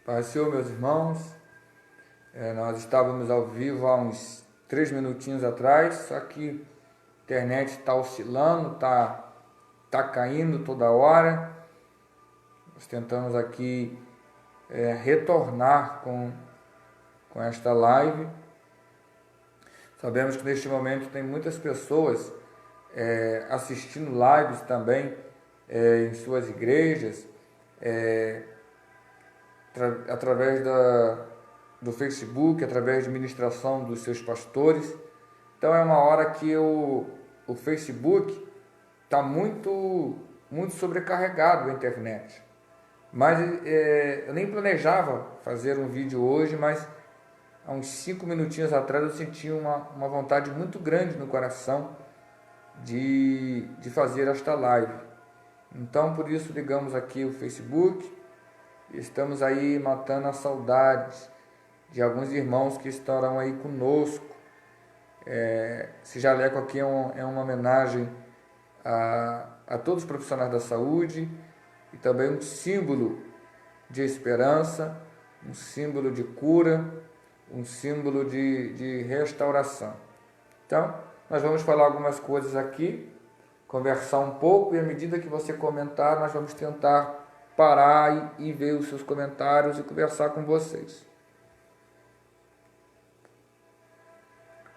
Pai Senhor, meus irmãos, nós estávamos ao vivo há uns 3 minutinhos atrás, só que a internet está oscilando, tá caindo toda hora. Nós tentamos aqui retornar com esta live. Sabemos que neste momento tem muitas pessoas assistindo lives também em suas igrejas, através do Facebook, através de ministração dos seus pastores. Então é uma hora que o Facebook está muito sobrecarregado, a internet. Mas eu nem planejava fazer um vídeo hoje, mas há uns 5 minutinhos atrás eu senti uma vontade muito grande no coração de fazer esta live. Então por isso ligamos aqui o Facebook. Estamos aí matando a saudade de alguns irmãos que estarão aí conosco. Esse jaleco aqui é uma homenagem a todos os profissionais da saúde e também um símbolo de esperança, um símbolo de cura, um símbolo de restauração. Então, nós vamos falar algumas coisas aqui, conversar um pouco, e à medida que você comentar, nós vamos tentar parar e ver os seus comentários e conversar com vocês.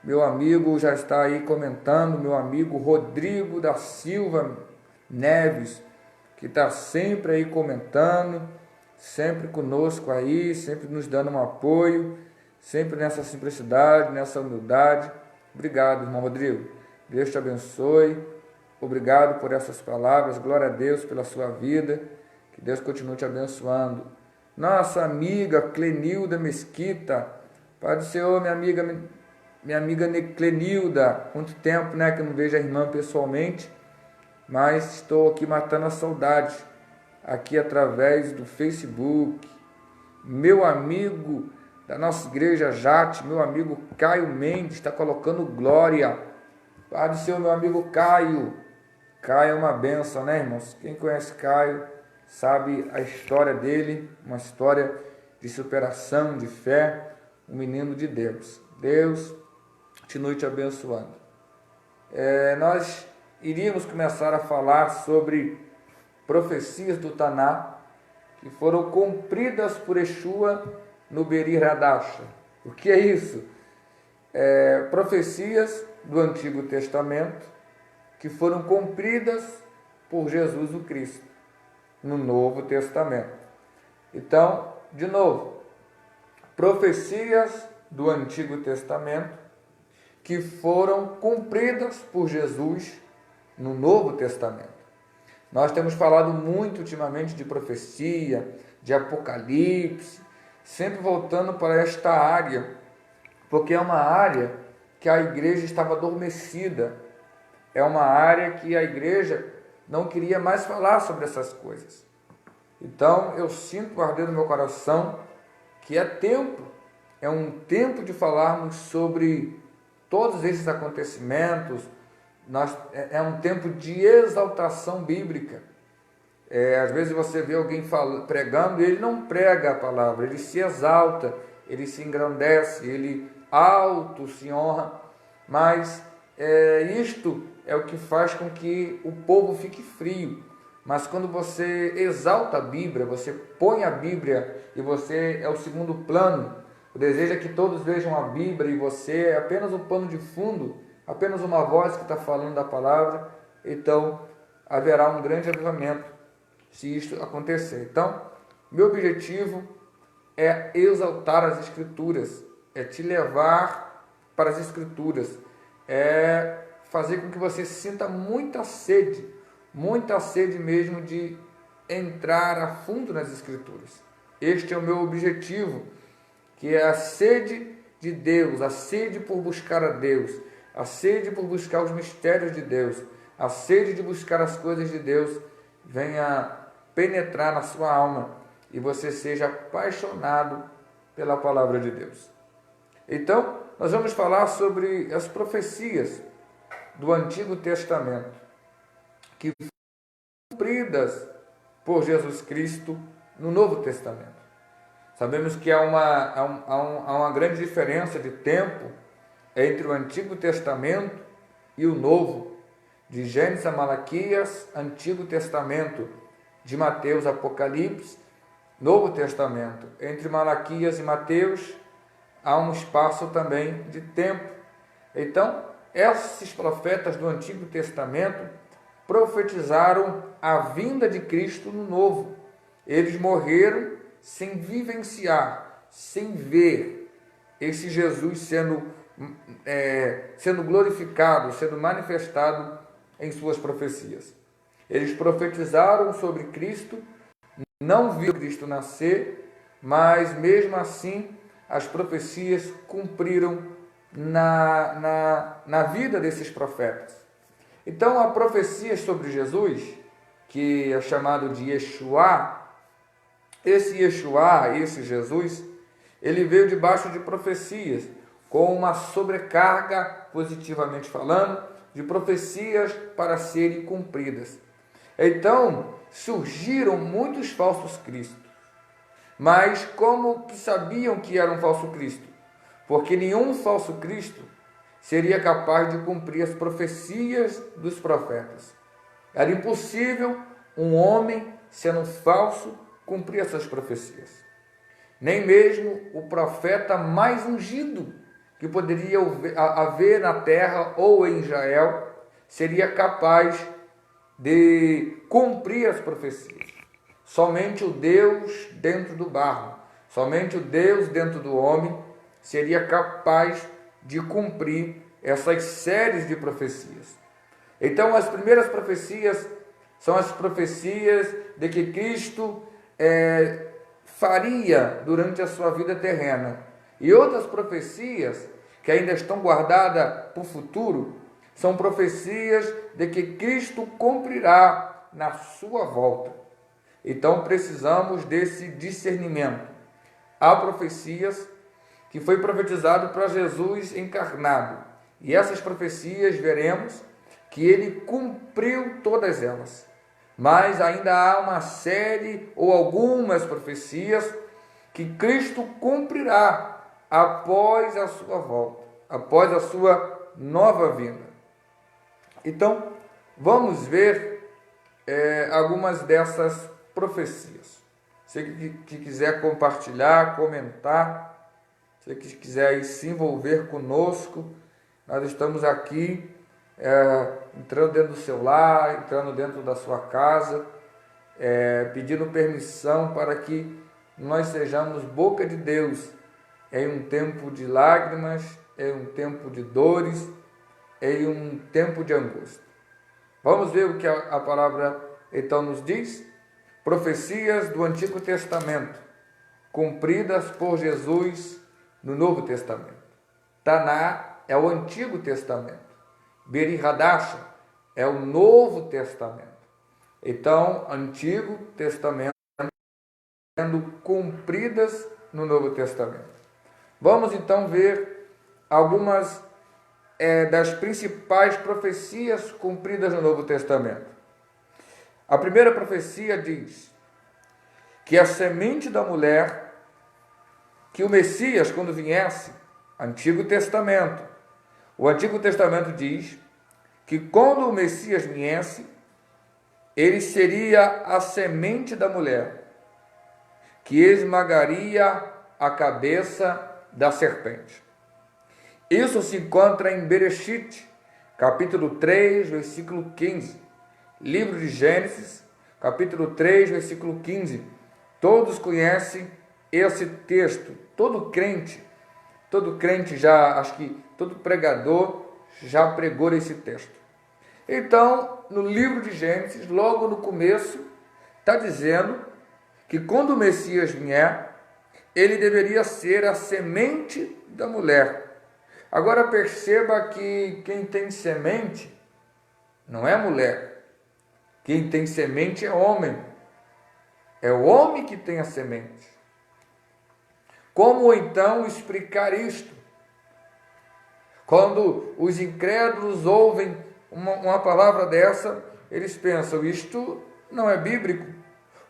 Meu amigo já está aí comentando, meu amigo Rodrigo da Silva Neves, que está sempre aí comentando, sempre conosco aí, sempre nos dando um apoio, sempre nessa simplicidade, nessa humildade. Obrigado, irmão Rodrigo. Deus te abençoe. Obrigado por essas palavras. Glória a Deus pela sua vida. Que Deus continue te abençoando. Nossa amiga Clenilda Mesquita. Pai do Senhor, minha amiga Clenilda. Muito tempo, que eu não vejo a irmã pessoalmente, mas estou aqui matando a saudade, aqui através do Facebook. Meu amigo da nossa igreja Jate, meu amigo Caio Mendes, está colocando glória. Pai do Senhor, meu amigo Caio. Caio é uma bênção, irmãos? Quem conhece Caio sabe a história dele, uma história de superação, de fé, um menino de Deus. Deus continue te abençoando. Nós iríamos começar a falar sobre profecias do Taná que foram cumpridas por Yeshua no Berit Hadasha. O que é isso? Profecias do Antigo Testamento que foram cumpridas por Jesus o Cristo no Novo Testamento. Então, de novo, profecias do Antigo Testamento que foram cumpridas por Jesus no Novo Testamento. Nós temos falado muito ultimamente de profecia, de Apocalipse, sempre voltando para esta área, porque é uma área que a igreja estava adormecida, é uma área que a igreja não queria mais falar sobre essas coisas. Então eu sinto arder no meu coração que é um tempo de falarmos sobre todos esses acontecimentos. É um tempo de exaltação bíblica. Às vezes você vê alguém pregando e ele não prega a palavra, ele se exalta, ele se engrandece, ele alto se honra, mas isto é o que faz com que o povo fique frio. Mas quando você exalta a Bíblia, você põe a Bíblia e você é o segundo plano, o desejo é que todos vejam a Bíblia e você é apenas um pano de fundo, apenas uma voz que está falando da palavra, então haverá um grande avivamento se isto acontecer. Então, meu objetivo é exaltar as Escrituras, é te levar para as Escrituras, é fazer com que você sinta muita sede mesmo de entrar a fundo nas Escrituras. Este é o meu objetivo, que é a sede de Deus, a sede por buscar a Deus, a sede por buscar os mistérios de Deus, a sede de buscar as coisas de Deus, venha penetrar na sua alma e você seja apaixonado pela palavra de Deus. Então, nós vamos falar sobre as profecias do Antigo Testamento, que foram cumpridas por Jesus Cristo no Novo Testamento. Sabemos que há uma grande diferença de tempo entre o Antigo Testamento e o Novo, de Gênesis a Malaquias, Antigo Testamento, de Mateus a Apocalipse, Novo Testamento. Entre Malaquias e Mateus há um espaço também de tempo. Então, esses profetas do Antigo Testamento profetizaram a vinda de Cristo no Novo. Eles morreram sem vivenciar, sem ver esse Jesus sendo glorificado, sendo manifestado em suas profecias. Eles profetizaram sobre Cristo, não viram Cristo nascer, mas mesmo assim as profecias cumpriram na vida desses profetas. Então, a profecia sobre Jesus, que é chamado de Yeshua, esse Jesus, ele veio debaixo de profecias, com uma sobrecarga, positivamente falando, de profecias para serem cumpridas. Então, surgiram muitos falsos cristos. Mas como que sabiam que era um falso Cristo? Porque nenhum falso Cristo seria capaz de cumprir as profecias dos profetas. Era impossível um homem, sendo falso, cumprir essas profecias. Nem mesmo o profeta mais ungido que poderia haver na terra ou em Israel seria capaz de cumprir as profecias. Somente o Deus dentro do barro, somente o Deus dentro do homem seria capaz de cumprir essas séries de profecias. Então, as primeiras profecias são as profecias de que Cristo faria durante a sua vida terrena. E outras profecias que ainda estão guardadas para o futuro são profecias de que Cristo cumprirá na sua volta. Então, precisamos desse discernimento. Há profecias que foi profetizado para Jesus encarnado. E essas profecias veremos que ele cumpriu todas elas. Mas ainda há uma série ou algumas profecias que Cristo cumprirá após a sua volta, após a sua nova vinda. Então, vamos ver algumas dessas profecias. Você que quiser compartilhar, comentar, você que quiser aí se envolver conosco, nós estamos aqui entrando dentro do seu lar, entrando dentro da sua casa, pedindo permissão para que nós sejamos boca de Deus em um tempo de lágrimas, em um tempo de dores, em um tempo de angústia. Vamos ver o que a palavra então nos diz? Profecias do Antigo Testamento, cumpridas por Jesus no Novo Testamento. Taná é o Antigo Testamento. Beri Hadasha é o Novo Testamento. Então, Antigo Testamento sendo cumpridas no Novo Testamento. Vamos então ver algumas das principais profecias cumpridas no Novo Testamento. A primeira profecia diz que a semente da mulher, que o Messias, quando viesse, Antigo Testamento, o Antigo Testamento diz que quando o Messias viesse, ele seria a semente da mulher, que esmagaria a cabeça da serpente. Isso se encontra em Bereshit, capítulo 3, versículo 15. Livro de Gênesis, capítulo 3, versículo 15. Todos conhecem esse texto. Todo crente já, acho que todo pregador já pregou esse texto. Então, no livro de Gênesis, logo no começo, está dizendo que quando o Messias vier, ele deveria ser a semente da mulher. Agora perceba que quem tem semente não é mulher. Quem tem semente é homem. É o homem que tem a semente. Como então explicar isto? Quando os incrédulos ouvem uma palavra dessa, eles pensam, isto não é bíblico,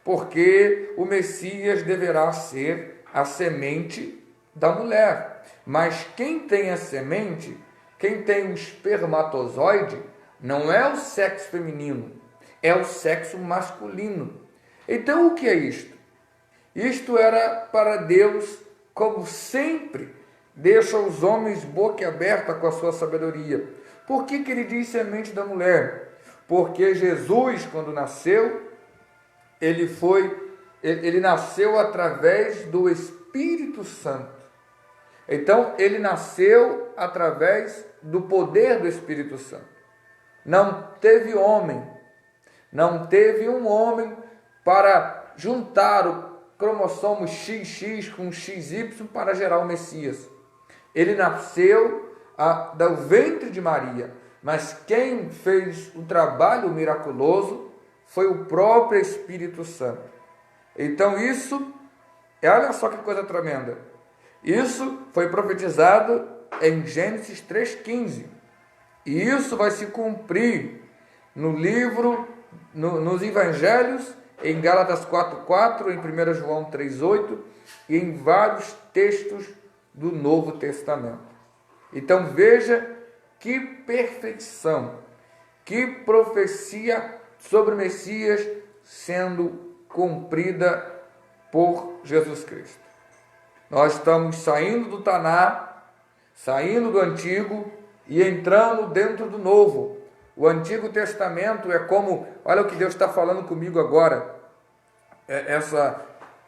porque o Messias deverá ser a semente da mulher. Mas quem tem a semente, quem tem o espermatozoide, não é o sexo feminino, é o sexo masculino. Então o que é isto? Isto era para Deus, como sempre, deixa os homens boquiaberta com a sua sabedoria. Por que ele diz semente da mulher? Porque Jesus, quando nasceu, ele nasceu através do Espírito Santo. Então, ele nasceu através do poder do Espírito Santo. Não teve não teve um homem para juntar o cromossomo XX com XY para gerar o Messias. Ele nasceu do ventre de Maria, mas quem fez o trabalho miraculoso foi o próprio Espírito Santo. Então olha só que coisa tremenda. Isso foi profetizado em Gênesis 3,15. E isso vai se cumprir no livro, nos Evangelhos, em Gálatas 4,4, em 1 João 3,8 e em vários textos do Novo Testamento. Então veja que perfeição, que profecia sobre o Messias sendo cumprida por Jesus Cristo. Nós estamos saindo do Taná, saindo do Antigo e entrando dentro do Novo. O Antigo Testamento é como, olha o que Deus está falando comigo agora,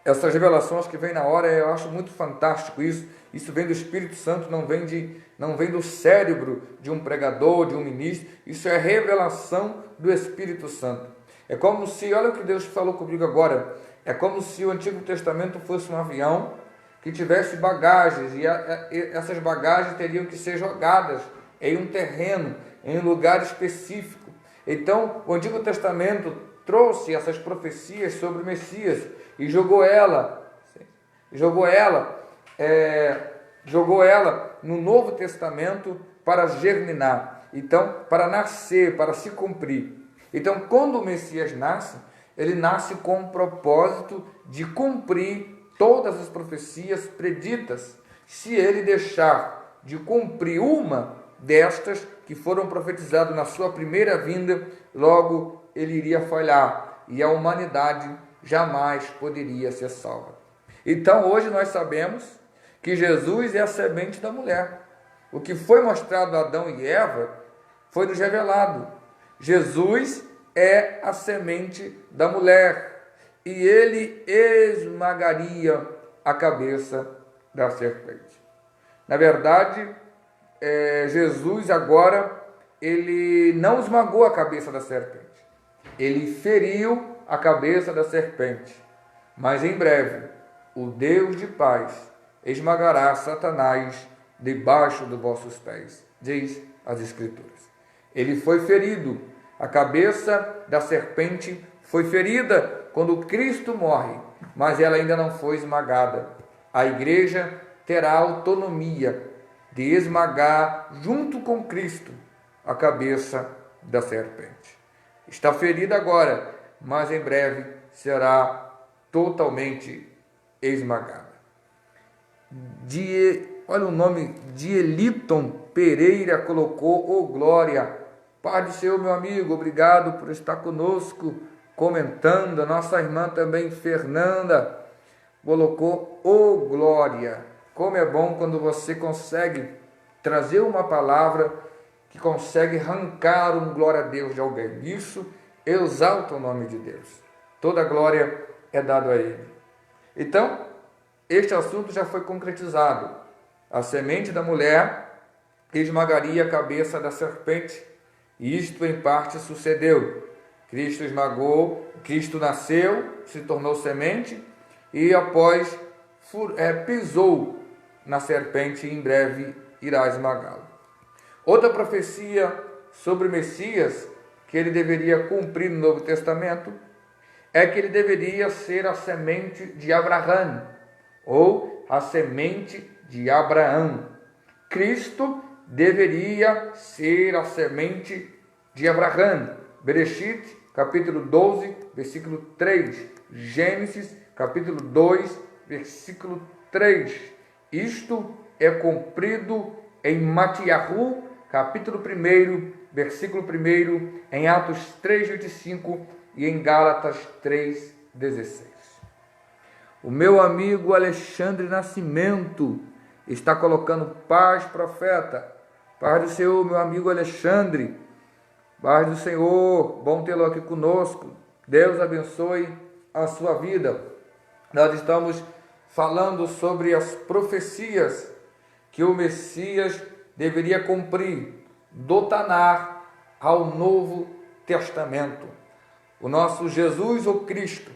essas revelações que vem na hora, eu acho muito fantástico isso vem do Espírito Santo, não vem do cérebro de um pregador, de um ministro, isso é revelação do Espírito Santo. É como se, olha o que Deus falou comigo agora, é como se o Antigo Testamento fosse um avião que tivesse bagagens, e essas bagagens teriam que ser jogadas em um terreno, em um lugar específico. Então, o Antigo Testamento trouxe essas profecias sobre o Messias e jogou ela no Novo Testamento para germinar, então, para nascer, para se cumprir. Então, quando o Messias nasce, ele nasce com o propósito de cumprir todas as profecias preditas. Se ele deixar de cumprir uma destas que foram profetizadas na sua primeira vinda, logo ele iria falhar e a humanidade jamais poderia ser salva. Então hoje nós sabemos que Jesus é a semente da mulher. O que foi mostrado a Adão e Eva foi nos revelado. Jesus é a semente da mulher e ele esmagaria a cabeça da serpente. Na verdade, Jesus agora, ele não esmagou a cabeça da serpente, ele feriu a cabeça da serpente, mas em breve o Deus de paz esmagará Satanás debaixo dos vossos pés, diz as Escrituras. Ele foi ferido, a cabeça da serpente foi ferida quando Cristo morre, mas ela ainda não foi esmagada. A igreja terá autonomia de esmagar junto com Cristo a cabeça da serpente. Está ferida agora, mas em breve será totalmente esmagada. Olha o nome, Dieliton Pereira colocou, glória. Pai do Senhor, meu amigo, obrigado por estar conosco, comentando. A nossa irmã também, Fernanda, colocou, glória. Como é bom quando você consegue trazer uma palavra que consegue arrancar um glória a Deus de alguém. Isso exalta o nome de Deus. Toda glória é dada a Ele. Então, este assunto já foi concretizado. A semente da mulher esmagaria a cabeça da serpente. E isto em parte sucedeu. Cristo esmagou, Cristo nasceu, se tornou semente e após pisou na serpente e em breve irá esmagá-lo. Outra profecia sobre o Messias que ele deveria cumprir no Novo Testamento é que ele deveria ser a semente de Abraão, ou a semente de Abraão. Cristo deveria ser a semente de Abraão. Bereshit, capítulo 12, versículo 3. Gênesis, capítulo 2, versículo 3. Isto é cumprido em Matiahu, capítulo 1, versículo 1, em Atos 3:25 e em Gálatas 3:16. O meu amigo Alexandre Nascimento está colocando paz, profeta. Paz do Senhor, meu amigo Alexandre. Paz do Senhor, bom tê-lo aqui conosco. Deus abençoe a sua vida. Nós estamos falando sobre as profecias que o Messias deveria cumprir do Tanar ao Novo Testamento. O nosso Jesus, o Cristo,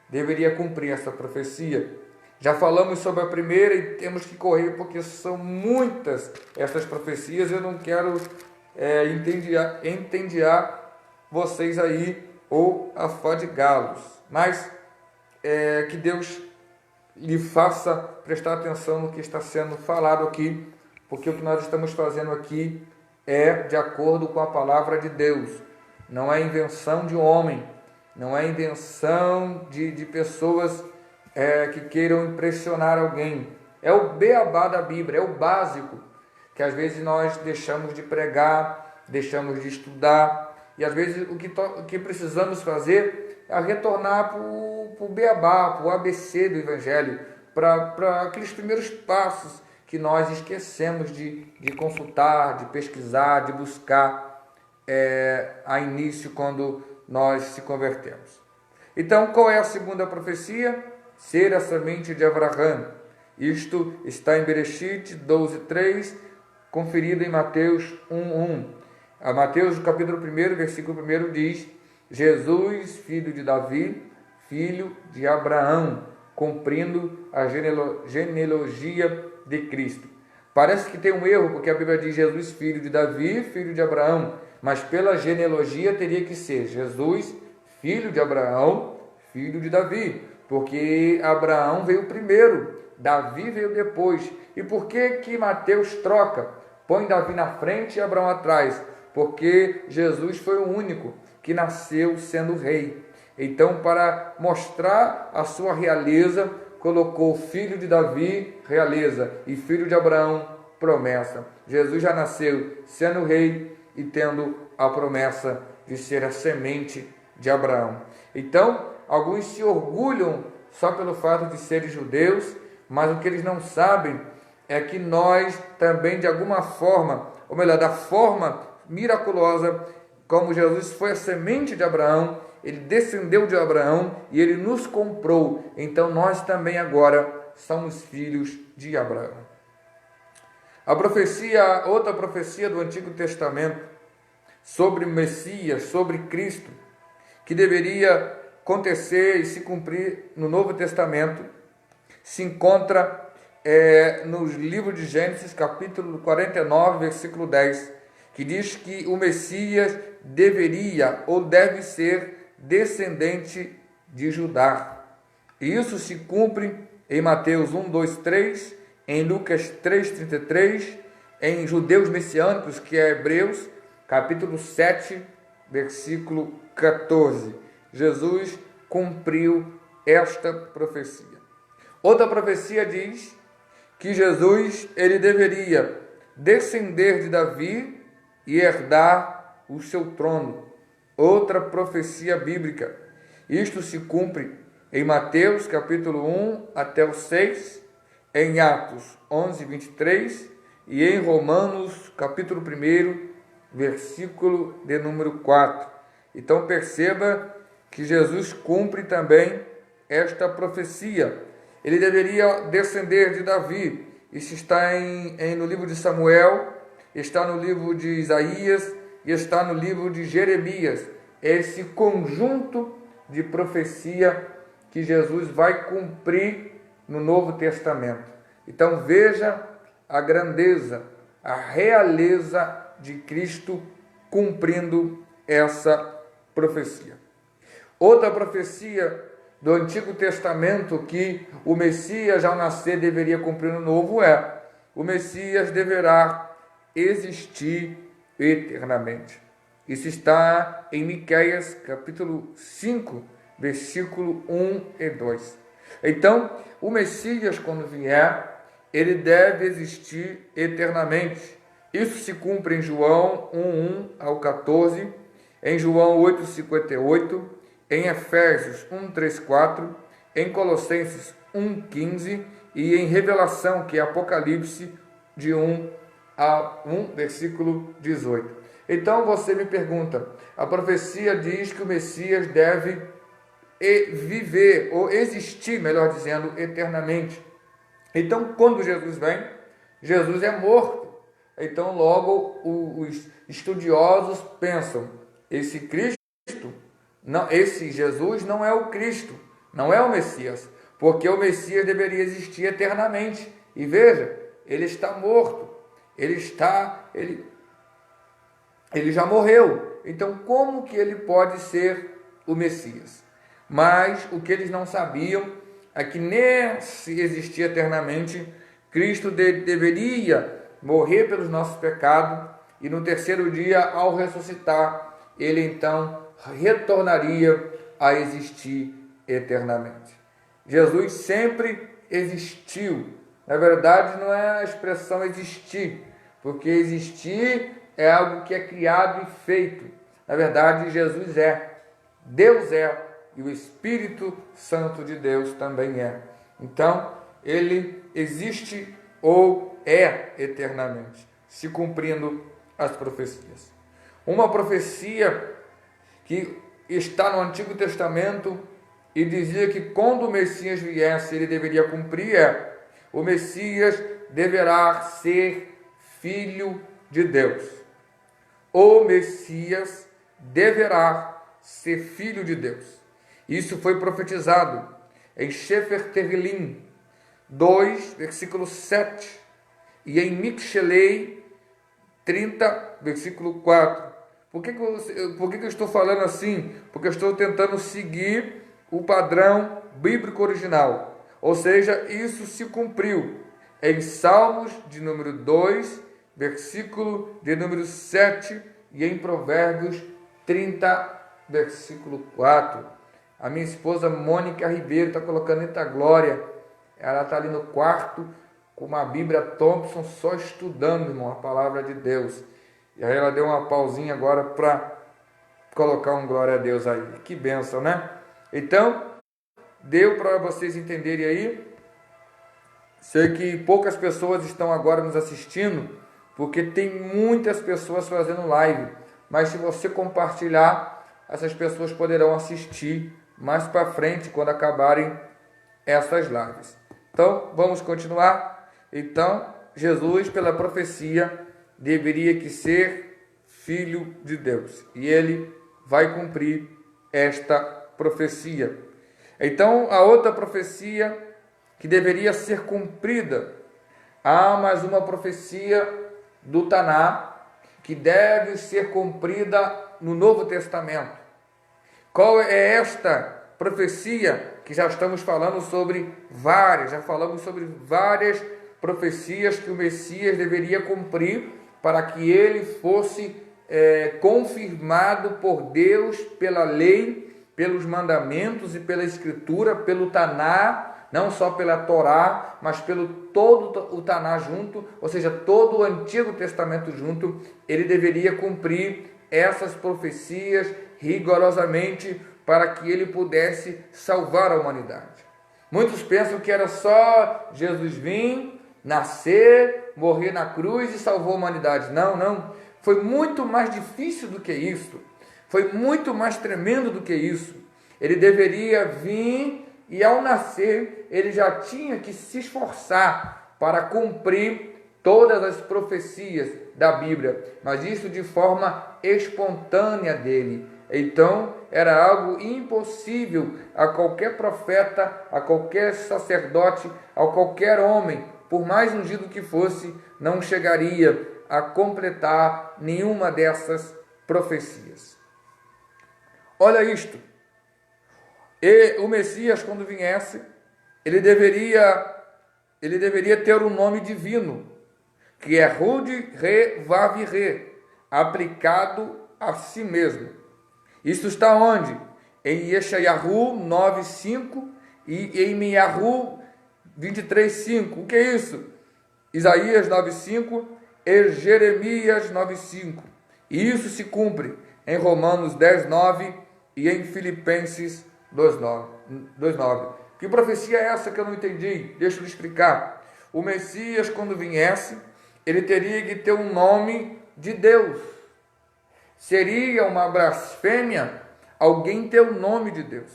deveria cumprir essa profecia. Já falamos sobre a primeira e temos que correr porque são muitas essas profecias. Eu não quero entediar vocês aí ou afadigá-los, mas que Deus lhe faça prestar atenção no que está sendo falado aqui, porque o que nós estamos fazendo aqui é de acordo com a palavra de Deus, não é invenção de homem, não é invenção de pessoas que queiram impressionar alguém. É o beabá da Bíblia, é o básico, que às vezes nós deixamos de pregar, deixamos de estudar, e às vezes o que precisamos fazer é retornar para o beabá, para o ABC do Evangelho, para aqueles primeiros passos que nós esquecemos de consultar, de pesquisar, de buscar a início quando nós se convertemos. Então, qual é a segunda profecia? Ser a semente de Abraão. Isto está em Bereshit 12:3, conferido em Mateus 1:1. A Mateus, capítulo 1, versículo 1 diz: Jesus, filho de Davi, filho de Abraão, cumprindo a genealogia de Cristo. Parece que tem um erro, porque a Bíblia diz Jesus, filho de Davi, filho de Abraão, mas pela genealogia teria que ser Jesus, filho de Abraão, filho de Davi, porque Abraão veio primeiro, Davi veio depois. E por que Mateus troca? Põe Davi na frente e Abraão atrás, porque Jesus foi o único que nasceu sendo rei. Então, para mostrar a sua realeza, colocou filho de Davi, realeza, e filho de Abraão, promessa. Jesus já nasceu sendo rei e tendo a promessa de ser a semente de Abraão. Então, alguns se orgulham só pelo fato de serem judeus, mas o que eles não sabem é que nós também, de alguma forma, ou melhor, da forma miraculosa, como Jesus foi a semente de Abraão, ele descendeu de Abraão e ele nos comprou. Então nós também agora somos filhos de Abraão. Outra profecia do Antigo Testamento sobre o Messias, sobre Cristo, que deveria acontecer e se cumprir no Novo Testamento, se encontra nos livros de Gênesis, capítulo 49, versículo 10, que diz que o Messias deveria ou deve ser descendente de Judá. E isso se cumpre em Mateus 1, 2, 3, em Lucas 3, 33, em Judeus Messiânicos, que é Hebreus, capítulo 7, versículo 14. Jesus cumpriu esta profecia. Outra profecia diz que Jesus ele deveria descender de Davi e herdar o seu trono. Outra profecia bíblica. Isto se cumpre em Mateus, capítulo 1 até o 6, em Atos 11, 23 e em Romanos, capítulo 1, versículo de número 4. Então perceba que Jesus cumpre também esta profecia. Ele deveria descender de Davi. Isso está no livro de Samuel, está no livro de Isaías e está no livro de Jeremias. Esse conjunto de profecia que Jesus vai cumprir no Novo Testamento. Então veja a grandeza, a realeza de Cristo cumprindo essa profecia. Outra profecia do Antigo Testamento que o Messias ao nascer deveria cumprir no Novo é: o Messias deverá existir eternamente. Isso está em Miqueias, capítulo 5, versículo 1 e 2. Então, o Messias, quando vier, ele deve existir eternamente. Isso se cumpre em João 1, 1 ao 14, em João 8, 58, em Efésios 1, 3, 4, em Colossenses 1, 15 e em Revelação, que é Apocalipse, de 1 a 1, versículo 18. Então você me pergunta, a profecia diz que o Messias deve viver, ou existir, melhor dizendo, eternamente. Então, quando Jesus vem, Jesus é morto. Então, logo, os estudiosos pensam, esse Cristo, não, esse Jesus não é o Cristo, não é o Messias, porque o Messias deveria existir eternamente. E veja, ele está morto, ele já morreu. Então, como que ele pode ser o Messias? Mas o que eles não sabiam é que nem se existir eternamente, Cristo deveria morrer pelos nossos pecados e no terceiro dia, ao ressuscitar, ele então retornaria a existir eternamente. Jesus sempre existiu. Na verdade, não é a expressão existir, porque existir é algo que é criado e feito. Na verdade, Jesus é, Deus é, e o Espírito Santo de Deus também é. Então, ele existe ou é eternamente, se cumprindo as profecias. Uma profecia que está no Antigo Testamento e dizia que quando o Messias viesse, ele deveria cumprir o Messias deverá ser filho de Deus. O Messias deverá ser filho de Deus. Isso foi profetizado em Sefer Tehillim 2, versículo 7, e em Michelei 30, versículo 4. Por que eu estou falando assim? Porque eu estou tentando seguir o padrão bíblico original. Ou seja, isso se cumpriu em Salmos de número 2, versículo de número 7, e em Provérbios 30, versículo 4. A minha esposa Mônica Ribeiro está colocando eita glória. Ela está ali no quarto com uma Bíblia Thompson só estudando, irmão, a palavra de Deus. E aí ela deu uma pausinha agora para colocar um glória a Deus aí. Que bênção, né? Então, deu para vocês entenderem aí. Sei que poucas pessoas estão agora nos assistindo, porque tem muitas pessoas fazendo live. Mas se você compartilhar, essas pessoas poderão assistir mais para frente, quando acabarem essas lives. Então, vamos continuar. Então, Jesus, pela profecia, deveria que ser filho de Deus. E ele vai cumprir esta profecia. Então, a outra profecia que deveria ser cumprida, há mais uma profecia do Taná, que deve ser cumprida no Novo Testamento. Qual é esta profecia? Que já estamos falando sobre várias, já falamos sobre várias profecias que o Messias deveria cumprir para que ele fosse confirmado por Deus pela lei, pelos mandamentos e pela Escritura, pelo Taná, não só pela Torá, mas pelo todo o Taná junto, ou seja, todo o Antigo Testamento junto. Ele deveria cumprir essas profecias rigorosamente para que ele pudesse salvar a humanidade. Muitos pensam que era só Jesus vir, nascer, morrer na cruz e salvou a humanidade. Não, não. Foi muito mais difícil do que isso. Foi muito mais tremendo do que isso. Ele deveria vir e ao nascer ele já tinha que se esforçar para cumprir todas as profecias da Bíblia, mas isso de forma espontânea dele. Então, era algo impossível a qualquer profeta, a qualquer sacerdote, a qualquer homem, por mais ungido que fosse, não chegaria a completar nenhuma dessas profecias. Olha isto. E o Messias, quando viesse, ele deveria ter um nome divino, que é Hud Re Vav Re, aplicado a si mesmo. Isso está onde? Em Yeshayahu 9:5 e Irmiyahu 23:5. O que é isso? Isaías 9:5 e Jeremias 9:5. E isso se cumpre em Romanos 10:9 e em Filipenses 2:9. Que profecia é essa que eu não entendi? Deixa eu lhe explicar. O Messias, quando viesse, ele teria que ter um nome de Deus. Seria uma blasfêmia alguém ter o nome de Deus.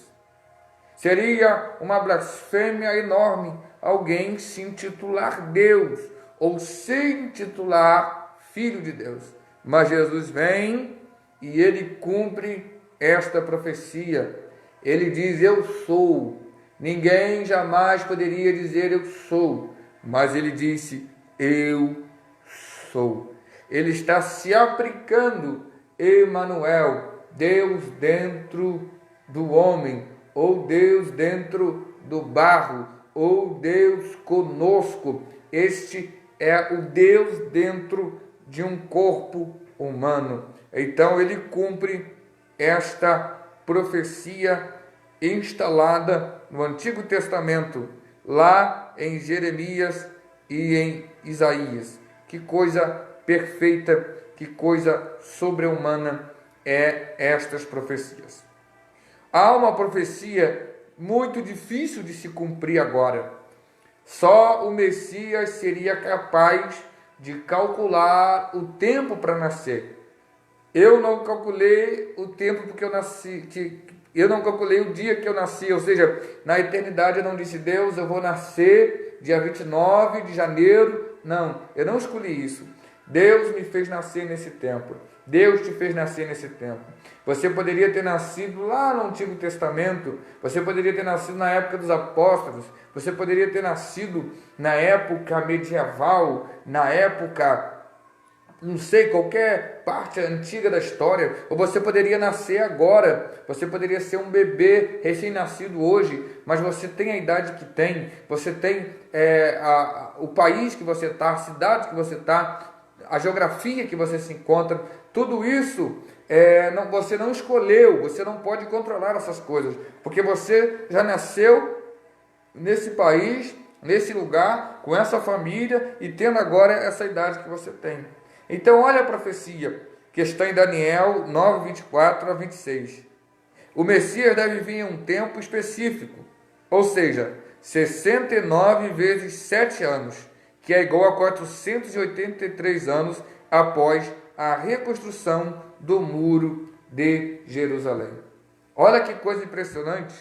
Seria uma blasfêmia enorme alguém se intitular Deus ou se intitular Filho de Deus. Mas Jesus vem e ele cumpre esta profecia. Ele diz: eu sou. Ninguém jamais poderia dizer eu sou, mas ele disse: eu sou. Ele está se aplicando, Emanuel, Deus dentro do homem, ou Deus dentro do barro, ou Deus conosco. Este é o Deus dentro de um corpo humano. Então ele cumpre esta profecia instalada no Antigo Testamento, lá em Jeremias e em Isaías. Que coisa perfeita, que coisa sobre-humana é estas profecias. Há uma profecia muito difícil de se cumprir agora. Só o Messias seria capaz de calcular o tempo para nascer. Eu não calculei o tempo porque eu nasci, eu não calculei o dia que eu nasci, ou seja, na eternidade eu não disse: Deus, eu vou nascer dia 29 de janeiro. Não, eu não escolhi isso. Deus me fez nascer nesse tempo. Deus te fez nascer nesse tempo. Você poderia ter nascido lá no Antigo Testamento, você poderia ter nascido na época dos apóstolos, você poderia ter nascido na época medieval, na época, não sei, qualquer parte antiga da história, ou você poderia nascer agora, você poderia ser um bebê recém-nascido hoje, mas você tem a idade que tem, você tem o país que você está, a cidade que você está, a geografia que você se encontra, tudo isso você não escolheu, você não pode controlar essas coisas, porque você já nasceu nesse país, nesse lugar, com essa família e tendo agora essa idade que você tem. Então olha a profecia que está em Daniel 9, 24 a 26. O Messias deve vir em um tempo específico, ou seja, 69 vezes 7 anos, que é igual a 483 anos após a reconstrução do muro de Jerusalém. Olha que coisa impressionante.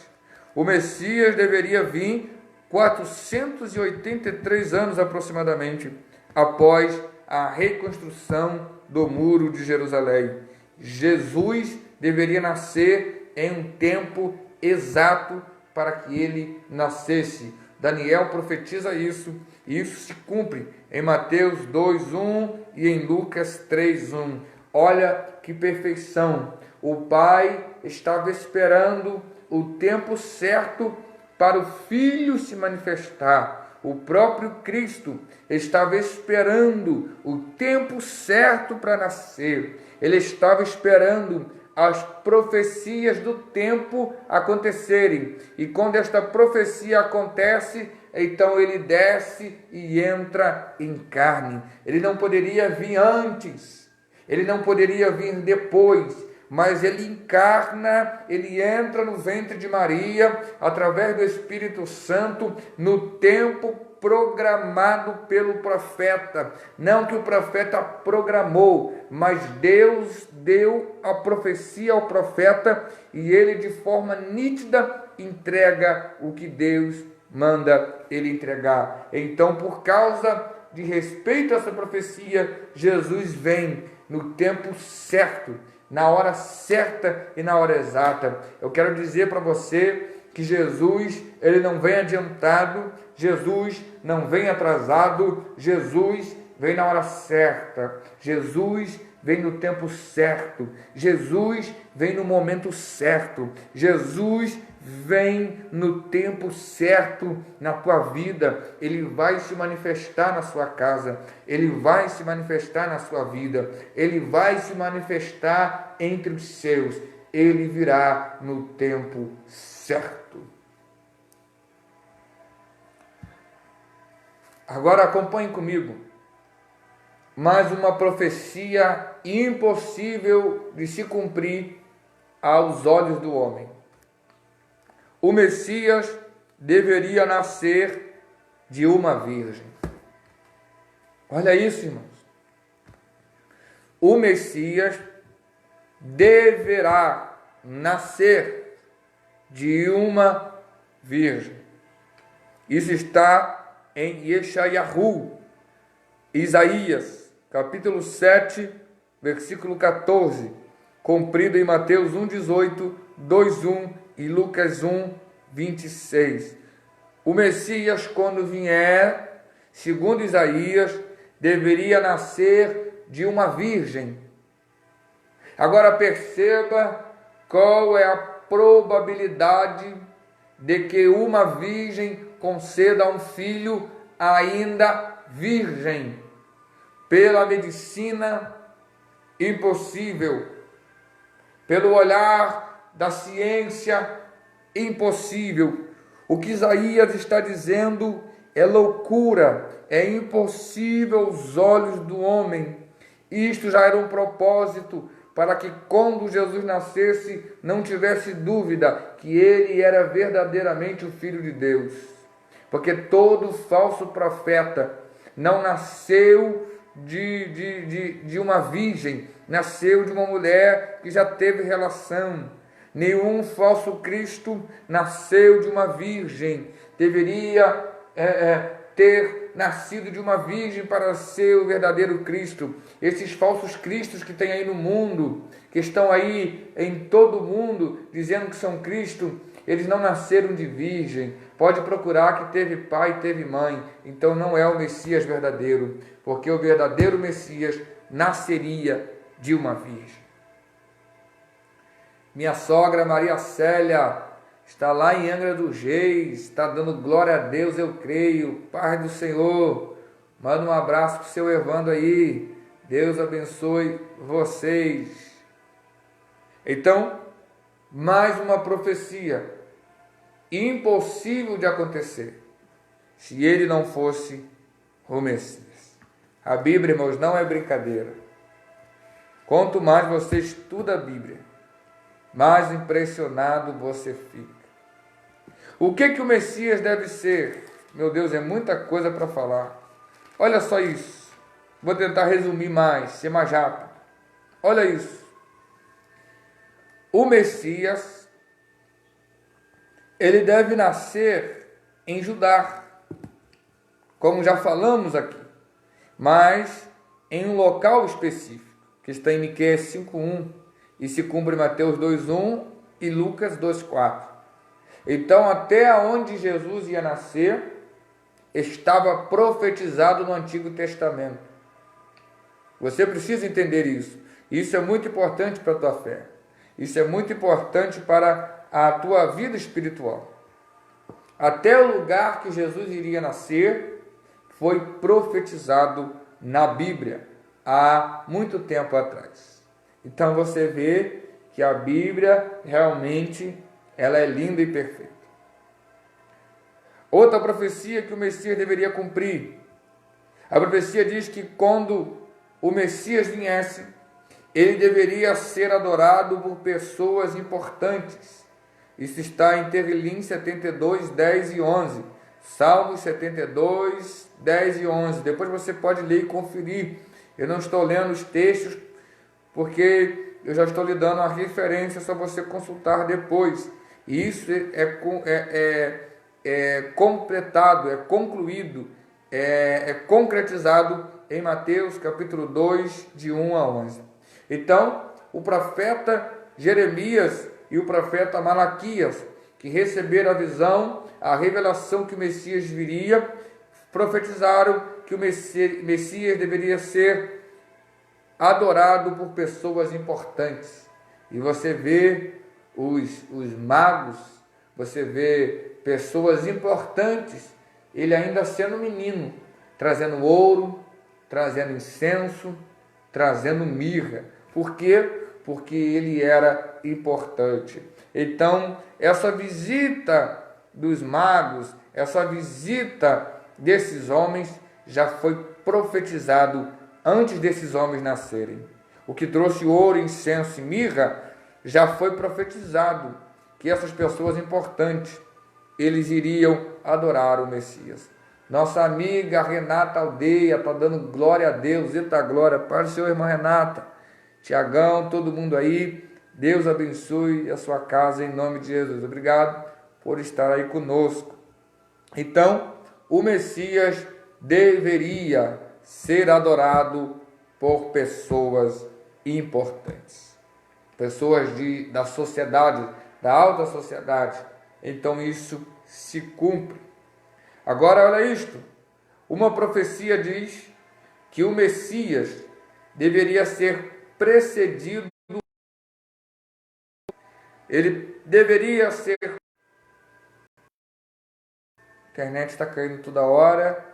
O Messias deveria vir 483 anos aproximadamente após a reconstrução do muro de Jerusalém. Jesus deveria nascer em um tempo exato para que ele nascesse. Daniel profetiza isso, e isso se cumpre em Mateus 2:1 e em Lucas 3:1. Olha que perfeição! O Pai estava esperando o tempo certo para o Filho se manifestar. O próprio Cristo estava esperando o tempo certo para nascer. Ele estava esperando as profecias do tempo acontecerem. E quando esta profecia acontece, então ele desce e entra em carne. Ele não poderia vir antes, ele não poderia vir depois, mas ele encarna, ele entra no ventre de Maria, através do Espírito Santo, no tempo programado pelo profeta. Não que o profeta programou, mas Deus deu a profecia ao profeta e ele, de forma nítida, entrega o que Deus manda ele entregar. Então, por causa de respeito a essa profecia, Jesus vem no tempo certo, na hora certa e na hora exata. Eu quero dizer para você que Jesus, ele não vem adiantado, Jesus não vem atrasado, Jesus vem na hora certa, Jesus vem no tempo certo, Jesus vem no momento certo, Jesus vem no tempo certo na tua vida. Ele vai se manifestar na sua casa, ele vai se manifestar na sua vida, ele vai se manifestar entre os seus, ele virá no tempo certo. Agora acompanhe comigo. Mais uma profecia impossível de se cumprir aos olhos do homem. O Messias deveria nascer de uma virgem. Olha isso, irmãos. O Messias deverá nascer de uma virgem. Isso está em Yeshayahu, Isaías, capítulo 7, versículo 14, cumprido em Mateus 1,18, 2,1 e Lucas 1, 26. O Messias, quando vier, segundo Isaías, deveria nascer de uma virgem. Agora perceba qual é a probabilidade de que uma virgem conceda um filho ainda virgem. Pela medicina, impossível. Pelo olhar da ciência, impossível. O que Isaías está dizendo é loucura, é impossível aos olhos do homem. Isto já era um propósito para que quando Jesus nascesse não tivesse dúvida que ele era verdadeiramente o Filho de Deus. Porque todo falso profeta não nasceu de uma virgem, nasceu de uma mulher que já teve relação. Nenhum falso Cristo nasceu de uma virgem. Deveria ter nascido de uma virgem para ser o verdadeiro Cristo. Esses falsos cristos que tem aí no mundo, que estão aí em todo o mundo dizendo que são Cristo, eles não nasceram de virgem. Pode procurar que teve pai e teve mãe. Então não é o Messias verdadeiro, porque o verdadeiro Messias nasceria de uma virgem. Minha sogra Maria Célia está lá em Angra dos Reis, está dando glória a Deus, eu creio. Paz do Senhor. Manda um abraço para o seu Evandro aí. Deus abençoe vocês. Então, mais uma profecia impossível de acontecer se ele não fosse o Messias. A Bíblia, irmãos, não é brincadeira. Quanto mais você estuda a Bíblia, mais impressionado você fica. O que o Messias deve ser? Meu Deus, é muita coisa para falar. Olha só isso. Vou tentar resumir mais, ser mais rápido. Olha isso. O Messias, ele deve nascer em Judá, como já falamos aqui, mas em um local específico, que está em Miqueias 5:1 e se cumpre em Mateus 2:1 e Lucas 2:4. Então, até onde Jesus ia nascer, estava profetizado no Antigo Testamento. Você precisa entender isso. Isso é muito importante para a tua fé. Isso é muito importante para a tua vida espiritual. Até o lugar que Jesus iria nascer foi profetizado na Bíblia há muito tempo atrás. Então você vê que a Bíblia realmente ela é linda e perfeita. Outra profecia que o Messias deveria cumprir. A profecia diz que quando o Messias viesse, ele deveria ser adorado por pessoas importantes. Isso está em Tevilim 72, 10 e 11. Salmos 72, 10 e 11. Depois você pode ler e conferir. Eu não estou lendo os textos, porque eu já estou lhe dando a referência, é só você consultar depois. E isso é completado, é concluído, é concretizado em Mateus capítulo 2, de 1 a 11. Então, o profeta Jeremias e o profeta Malaquias, que receberam a visão, a revelação que o Messias viria, profetizaram que o Messias deveria ser adorado por pessoas importantes. E você vê os magos, você vê pessoas importantes, ele ainda sendo menino, trazendo ouro, trazendo incenso, trazendo mirra. Por quê? Porque ele era importante. Então, essa visita dos magos, essa visita desses homens já foi profetizado antes desses homens nascerem. O que trouxe ouro, incenso e mirra já foi profetizado que essas pessoas importantes, eles iriam adorar o Messias. Nossa amiga Renata Aldeia está dando glória a Deus. Eita glória, Pai do Senhor, irmã Renata, Tiagão, todo mundo aí. Deus abençoe a sua casa em nome de Jesus. Obrigado por estar aí conosco. Então, o Messias deveria ser adorado por pessoas importantes, pessoas da sociedade, da alta sociedade. Então isso se cumpre. Agora olha isto, uma profecia diz que o Messias deveria ser precedido, ele deveria ser... A internet está caindo toda hora.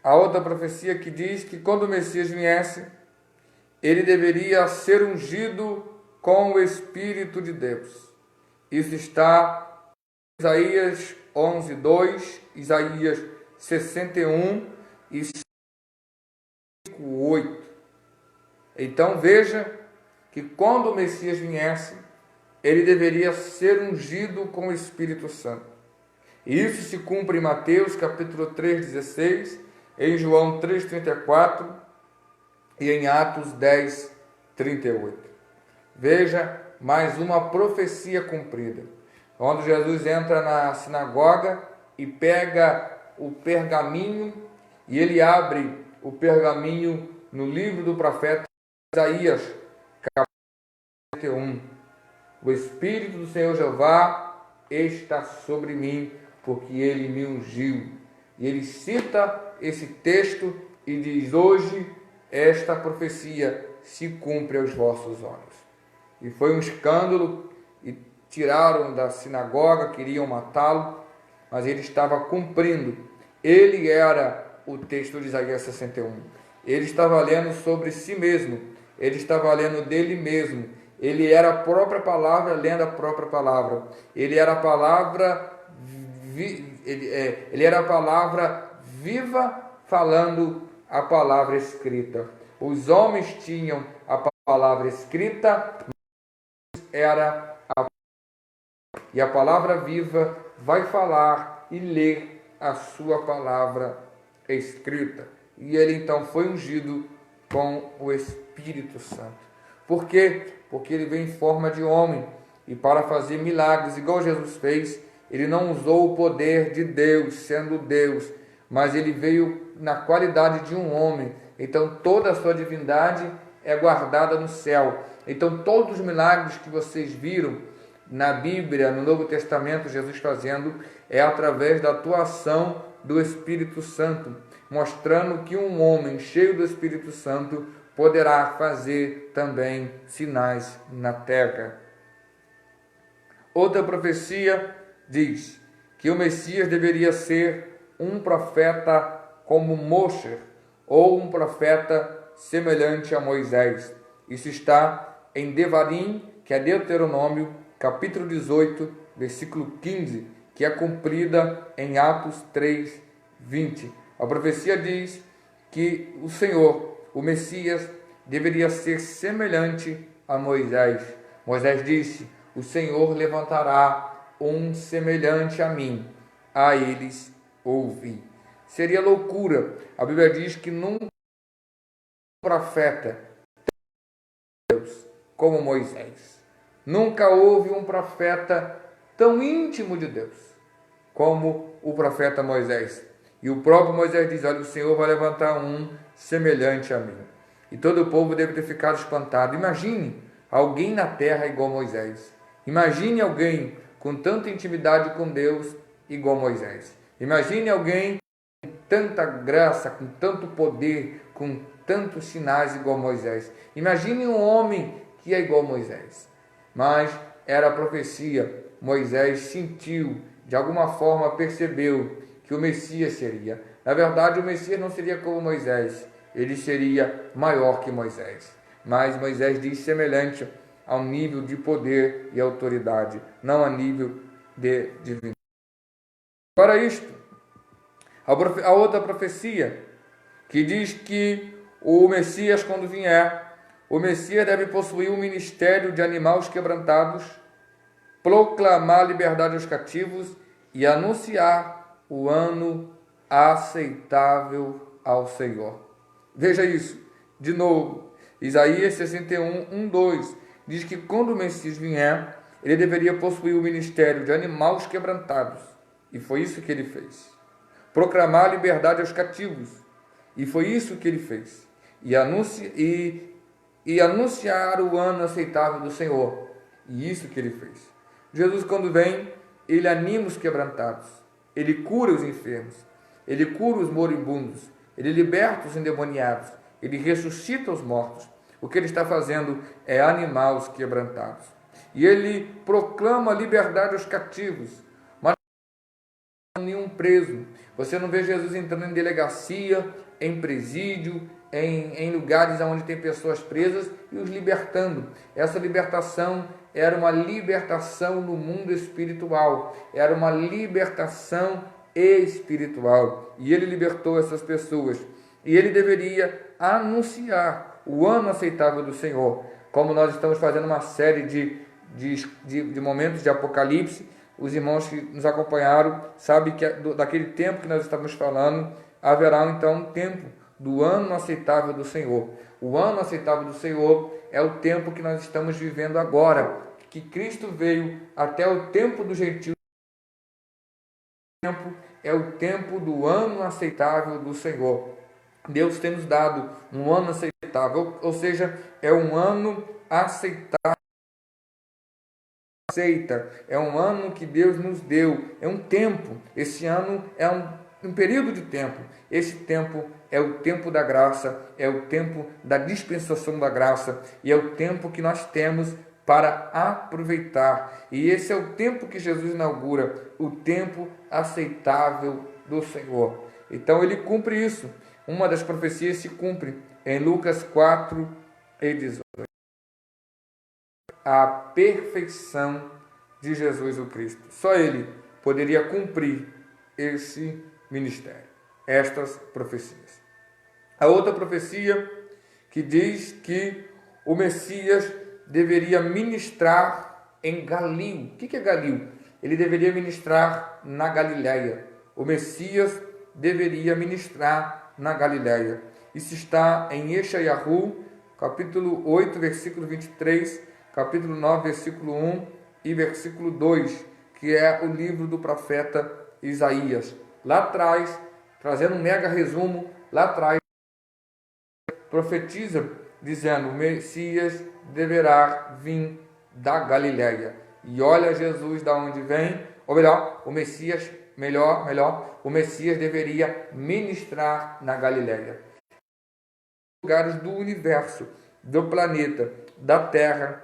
A outra profecia que diz que quando o Messias viesse, ele deveria ser ungido com o Espírito de Deus. Isso está em Isaías 11:2, Isaías 61 e 5:8. Então veja que quando o Messias viesse, ele deveria ser ungido com o Espírito Santo. E isso se cumpre em Mateus capítulo 3:16, em João 3:34 e em Atos 10:38. Veja mais uma profecia cumprida. Quando Jesus entra na sinagoga e pega o pergaminho, e ele abre o pergaminho no livro do profeta Isaías, capítulo 51. O Espírito do Senhor Jeová está sobre mim, porque ele me ungiu. E ele cita esse texto e diz: hoje esta profecia se cumpre aos vossos olhos. E foi um escândalo, e tiraram da sinagoga, queriam matá-lo, mas ele estava cumprindo. Ele era o texto de Isaías 61. Ele estava lendo sobre si mesmo, ele estava lendo dele mesmo. Ele era a própria palavra lendo a própria palavra. Ele era a palavra, ele era a palavra viva falando a palavra escrita. Os homens tinham a palavra escrita, era a... e a palavra viva vai falar e ler a sua palavra escrita. E ele então foi ungido com o Espírito Santo. Por quê? Porque ele veio em forma de homem, e para fazer milagres igual Jesus fez, ele não usou o poder de Deus, sendo Deus, mas ele veio na qualidade de um homem. Então toda a sua divindade é guardada no céu. Então todos os milagres que vocês viram na Bíblia, no Novo Testamento, Jesus fazendo, é através da atuação do Espírito Santo, mostrando que um homem cheio do Espírito Santo poderá fazer também sinais na terra. Outra profecia diz que o Messias deveria ser um profeta como Moshe, ou um profeta semelhante a Moisés. Isso está em Devarim, que é Deuteronômio, capítulo 18, versículo 15, que é cumprida em Atos 3:20. A profecia diz que o Senhor, o Messias, deveria ser semelhante a Moisés. Moisés disse: o Senhor levantará um semelhante a mim, a eles ouvi. Seria loucura. A Bíblia diz que nunca profeta Deus como Moisés. Nunca houve um profeta tão íntimo de Deus como o profeta Moisés. E o próprio Moisés diz: olha, o Senhor vai levantar um semelhante a mim. E todo o povo deve ter ficado espantado. Imagine alguém na terra igual Moisés. Imagine alguém com tanta intimidade com Deus igual Moisés. Imagine alguém com tanta graça, com tanto poder, com tantos sinais igual Moisés. Imagine um homem que é igual Moisés. Mas era a profecia. Moisés sentiu, de alguma forma percebeu que o Messias seria. Na verdade, o Messias não seria como Moisés. Ele seria maior que Moisés. Mas Moisés diz semelhante ao nível de poder e autoridade, não a nível de divindade. Para isto, A outra profecia que diz que o Messias, quando vier, o Messias deve possuir um ministério de animar os quebrantados, proclamar a liberdade aos cativos e anunciar o ano aceitável ao Senhor. Veja isso, de novo, Isaías 61, 2, diz que quando o Messias vier, ele deveria possuir o ministério de animar os quebrantados, e foi isso que ele fez. Proclamar a liberdade aos cativos, e foi isso que ele fez. E anunciar o ano aceitável do Senhor, e isso que ele fez. Jesus, quando vem, ele anima os quebrantados, ele cura os enfermos, ele cura os moribundos, ele liberta os endemoniados, ele ressuscita os mortos. O que ele está fazendo é animar os quebrantados. E ele proclama a liberdade aos cativos, mas não há nenhum preso. Você não vê Jesus entrando em delegacia, em presídio, em lugares onde tem pessoas presas e os libertando. Essa libertação era uma libertação no mundo espiritual, era uma libertação espiritual. E ele libertou essas pessoas. E ele deveria anunciar o ano aceitável do Senhor. Como nós estamos fazendo uma série de momentos de Apocalipse, os irmãos que nos acompanharam sabem que daquele tempo que nós estamos falando, haverá então um tempo do ano aceitável do Senhor. O ano aceitável do Senhor é o tempo que nós estamos vivendo agora, que Cristo veio até o tempo do gentio. É o tempo do ano aceitável do Senhor. Deus tem nos dado um ano aceitável, ou seja, é um ano aceitável. É um ano que Deus nos deu, é um tempo. Esse ano é um período de tempo. Esse tempo é o tempo da graça, é o tempo da dispensação da graça, e é o tempo que nós temos para aproveitar. E esse é o tempo que Jesus inaugura, o tempo aceitável do Senhor. Então ele cumpre isso. Uma das profecias se cumpre em Lucas 4 e 18. A perfeição de Jesus o Cristo. Só ele poderia cumprir esse ministério, estas profecias. A outra profecia que diz que o Messias deveria ministrar em Galil. O que é Galil? Ele deveria ministrar na Galileia. O Messias deveria ministrar na Galileia. Isso está em Yeshayahu, capítulo 8, versículo 23, capítulo 9, versículo 1 e versículo 2, que é o livro do profeta Isaías. Lá atrás, trazendo um mega resumo, lá atrás, profetiza, dizendo, o Messias deverá vir da Galileia. E olha Jesus da onde vem, ou melhor, o Messias, o Messias deveria ministrar na Galileia. Lugares do universo, do planeta, da terra,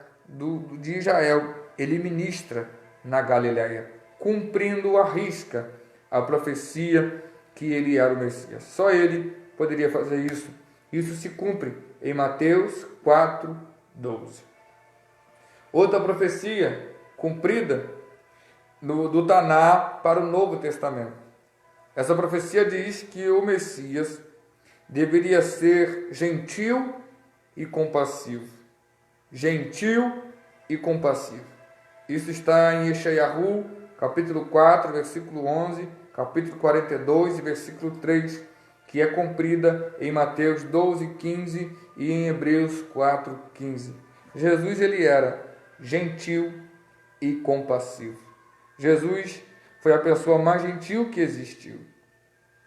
de Israel, ele ministra na Galileia, cumprindo à risca a profecia que ele era o Messias. Só ele poderia fazer isso. Isso se cumpre em Mateus 4, 12. Outra profecia cumprida do Taná para o Novo Testamento. Essa profecia diz que o Messias deveria ser gentil e compassivo. Gentil e compassivo. Isso está em Yeshayahu, capítulo 4, versículo 11, capítulo 42 e versículo 3, que é cumprida em Mateus 12, 15 e em Hebreus 4, 15. Jesus, ele era gentil e compassivo. Jesus foi a pessoa mais gentil que existiu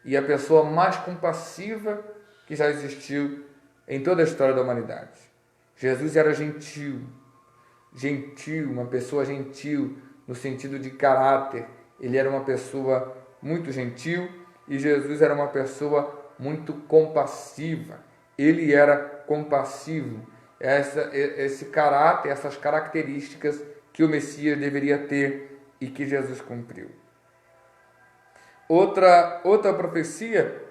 e a pessoa mais compassiva que já existiu em toda a história da humanidade. Jesus era gentil, uma pessoa gentil no sentido de caráter. Ele era uma pessoa muito gentil e Jesus era uma pessoa muito compassiva. Ele era compassivo. Esse caráter, essas características que o Messias deveria ter e que Jesus cumpriu. Outra profecia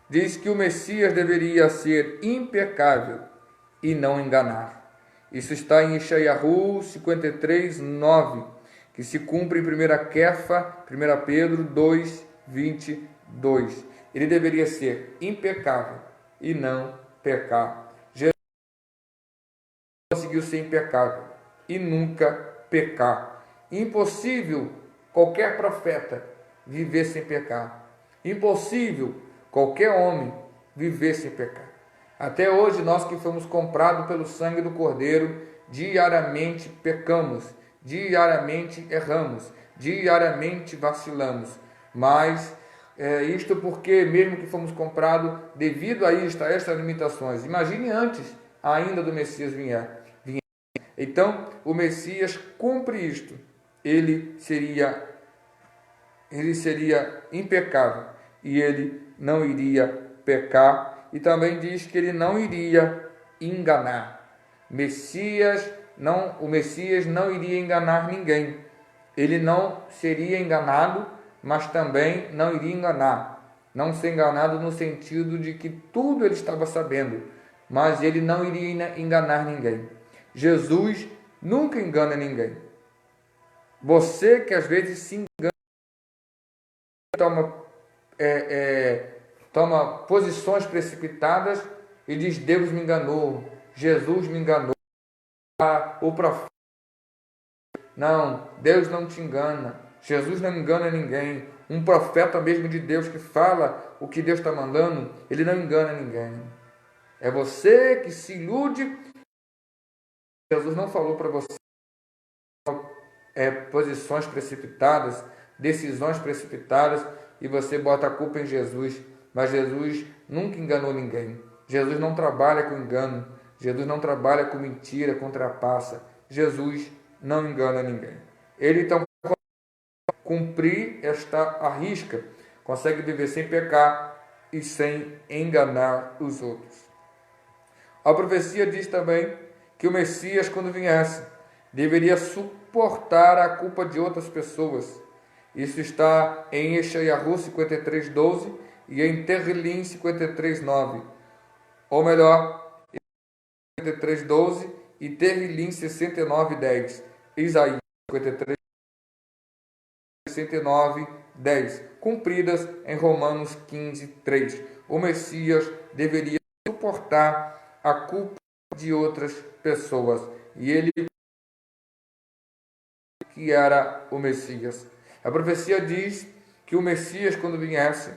diz que o Messias deveria ser impecável e não enganar. Isso está em Yeshayahu 53, 9, que se cumpre em 1 Pedro 2, 20 2. Ele deveria ser impecável e não pecar. Jesus conseguiu ser impecável e nunca pecar. Impossível qualquer profeta viver sem pecar. Impossível qualquer homem viver sem pecar. Até hoje, nós que fomos comprados pelo sangue do Cordeiro, diariamente pecamos, diariamente erramos, diariamente vacilamos. Mas isto porque, mesmo que fomos comprados, devido a isto, a estas limitações, imagine antes ainda do Messias vier. Então, o Messias cumpre isto. Ele seria impecável e ele não iria pecar. E também diz que ele não iria enganar. O Messias não iria enganar ninguém. Ele não seria enganado, mas também não iria enganar. Não ser enganado no sentido de que tudo ele estava sabendo, mas ele não iria enganar ninguém. Jesus nunca engana ninguém. Você que às vezes se engana, toma posições precipitadas e diz: Deus me enganou, Jesus me enganou, o profeta. Não, Deus não te engana, Jesus não engana ninguém. Um profeta mesmo de Deus que fala o que Deus está mandando, ele não engana ninguém. É você que se ilude. Jesus não falou para você posições precipitadas, decisões precipitadas, e você bota a culpa em Jesus. Mas Jesus nunca enganou ninguém. Jesus não trabalha com engano. Jesus não trabalha com mentira, com trapaça. Jesus não engana ninguém. Ele então cumprir esta arrisca, consegue viver sem pecar e sem enganar os outros. A profecia diz também que o Messias, quando viesse, deveria suportar a culpa de outras pessoas. Isso está em Yeshayahu 53:12 e em Terrilim 53:9. Ou melhor, 53:12 e Terrilim 69:10. Isaías 53, 69:10. Cumpridas em Romanos 15:3. O Messias deveria suportar a culpa de outras pessoas. E ele que era o Messias. A profecia diz que o Messias, quando viesse,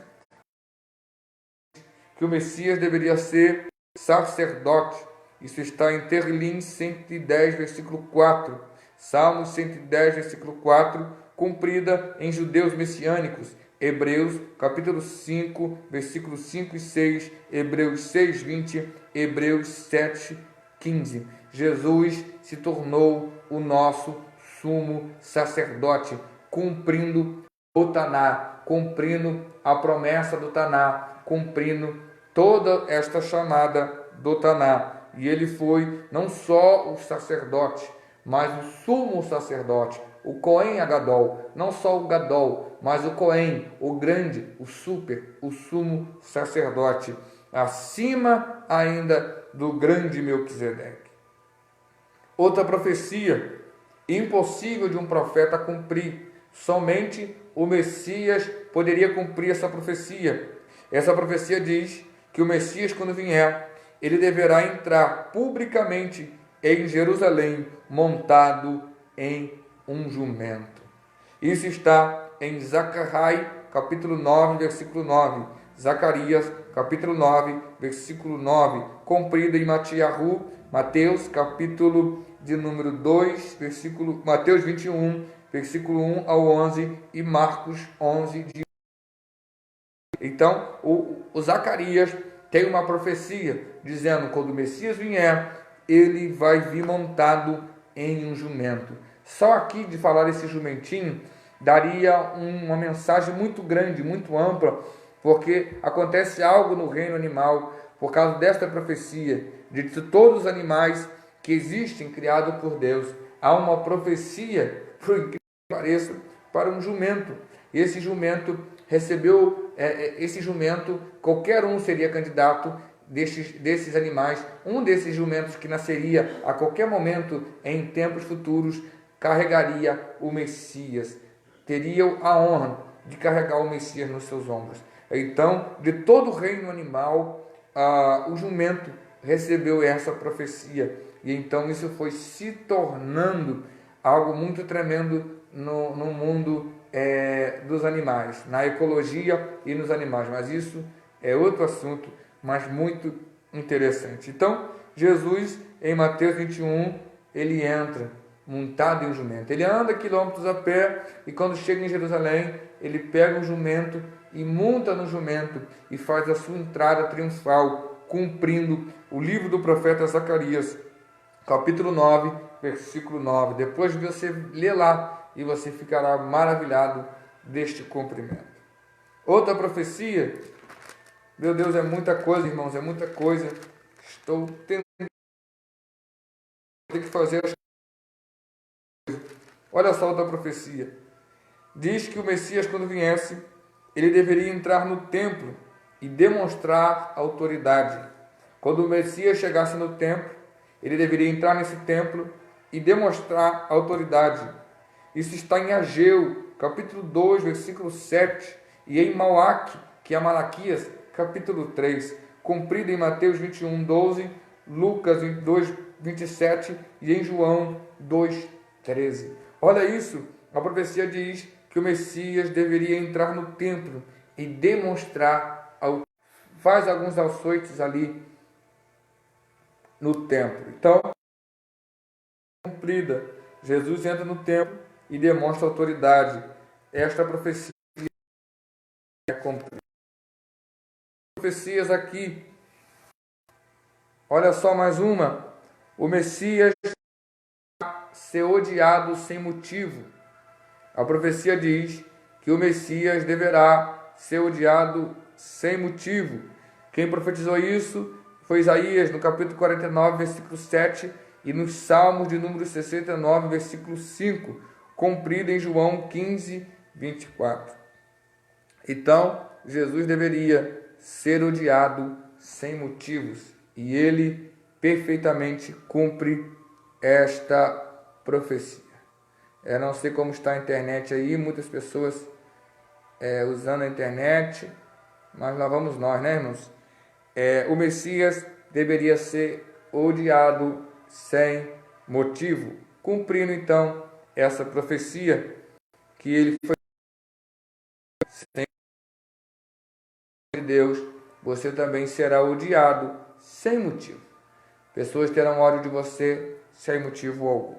que o Messias deveria ser sacerdote. Isso está em Terrilim 110, versículo 4. Salmos 110, versículo 4, cumprida em judeus messiânicos. Hebreus, capítulo 5, versículos 5 e 6, Hebreus 6, 20, Hebreus 7, 15. Jesus se tornou o nosso sumo sacerdote, cumprindo o Taná, cumprindo a promessa do Taná, cumprindo toda esta chamada do Taná. E ele foi não só o sacerdote, mas o sumo sacerdote, o Cohen Agadol, não só o Gadol, mas o Cohen, o grande, o super, o sumo sacerdote, acima ainda do grande Melquisedeque. Outra profecia impossível de um profeta cumprir. Somente o Messias poderia cumprir essa profecia. Essa profecia diz que o Messias, quando vier, ele deverá entrar publicamente em Jerusalém, montado em um jumento. Isso está em Zacarias, capítulo 9, versículo 9. Zacarias, capítulo 9, versículo 9. Cumprida em Mateus, capítulo de número 2, versículo, Mateus 21, versículo 1 ao 11 e Marcos 11. Então, o Zacarias tem uma profecia dizendo que quando o Messias vier, ele vai vir montado em um jumento. Só aqui de falar esse jumentinho, daria uma mensagem muito grande, muito ampla, porque acontece algo no reino animal, por causa desta profecia, de todos os animais que existem, criados por Deus. Há uma profecia, por incrível que pareça, para um jumento. Esse jumento recebeu, qualquer um seria candidato desses animais. Um desses jumentos que nasceria a qualquer momento em tempos futuros, carregaria o Messias. Teria a honra de carregar o Messias nos seus ombros. Então, de todo o reino animal, o jumento recebeu essa profecia. E então isso foi se tornando algo muito tremendo no mundo dos animais, na ecologia e nos animais. Mas isso é outro assunto, mas muito interessante. Então, Jesus, em Mateus 21, ele entra montado em um jumento. Ele anda quilômetros a pé e quando chega em Jerusalém, ele pega um jumento e monta no jumento e faz a sua entrada triunfal, cumprindo o livro do profeta Zacarias, capítulo 9, versículo 9. Depois você lê lá e você ficará maravilhado deste cumprimento. Outra profecia, meu Deus, é muita coisa, irmãos, é muita coisa. Estou tentando que fazer as coisas. Olha só outra profecia. Diz que o Messias, quando viesse, ele deveria entrar no templo e demonstrar autoridade. Quando o Messias chegasse no templo, ele deveria entrar nesse templo e demonstrar autoridade. Isso está em Ageu, capítulo 2, versículo 7, e em Mauaque, que é Malaquias, capítulo 3, cumprido em Mateus 21, 12, Lucas 2, 27 e em João 2, 13. Olha isso, a profecia diz que o Messias deveria entrar no templo e demonstrar, faz alguns açoites ali no templo. Então, cumprida, Jesus entra no templo e demonstra autoridade. Esta profecia é cumprida. Profecias aqui. Olha só mais uma. O Messias ser odiado sem motivo. A profecia diz que o Messias deverá ser odiado sem motivo. Quem profetizou isso foi Isaías, no capítulo 49, versículo 7, e nos Salmos de número 69, versículo 5, cumprido em João 15, 24. Então, Jesus deveria ser odiado sem motivos, e ele perfeitamente cumpre esta profecia. Eu não sei como está a internet aí, muitas pessoas usando a internet, mas lá vamos nós, né, irmãos? O Messias deveria ser odiado sem motivo, cumprindo então essa profecia que ele foi sem de Deus, você também será odiado sem motivo. Pessoas terão ódio de você sem motivo algum.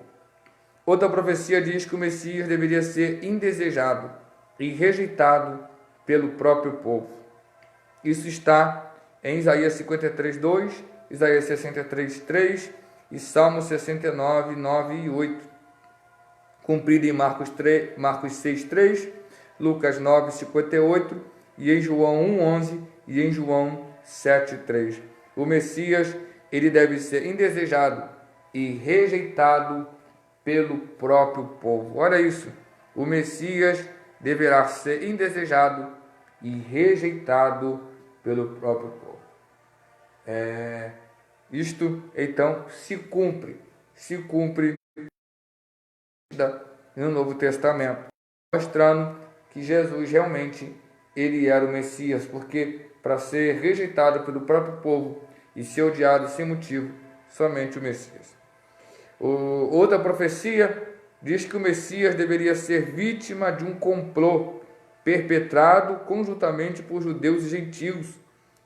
Outra profecia diz que o Messias deveria ser indesejado e rejeitado pelo próprio povo. Isso está em Isaías 53, 2, Isaías 63, 3 e Salmo 69, 9 e 8. Cumprido em Marcos 6, 3, Lucas 9, 58 e em João 1, 11 e em João 7, 3. O Messias, ele deve ser indesejado e rejeitado pelo próprio povo. Olha isso, o Messias deverá ser indesejado e rejeitado pelo próprio povo. Isto, então, se cumpre no Novo Testamento, mostrando que Jesus realmente ele era o Messias, porque para ser rejeitado pelo próprio povo e ser odiado sem motivo, somente o Messias. Outra profecia diz que o Messias deveria ser vítima de um complô perpetrado conjuntamente por judeus e gentios.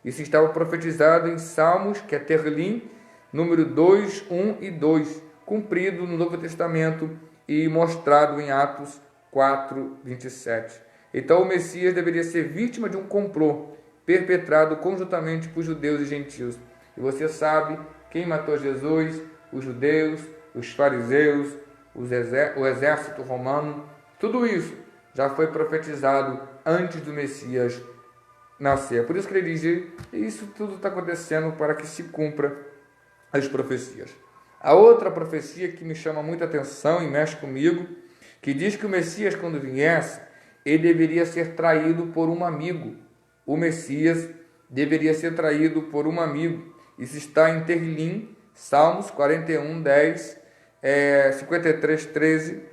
Isso estava profetizado em Salmos, que é Terlim, número 2, 1 e 2, cumprido no Novo Testamento e mostrado em Atos 4, 27. Então o Messias deveria ser vítima de um complô perpetrado conjuntamente por judeus e gentios. E você sabe quem matou Jesus? Os judeus, os fariseus, o exército romano. Tudo isso já foi profetizado antes do Messias nascer. Por isso que ele diz, isso tudo está acontecendo para que se cumpra as profecias. A outra profecia que me chama muita atenção e mexe comigo, que diz que o Messias, quando viesse, ele deveria ser traído por um amigo. O Messias deveria ser traído por um amigo. Isso está em Terlim, Salmos 41, 10, 53, 13,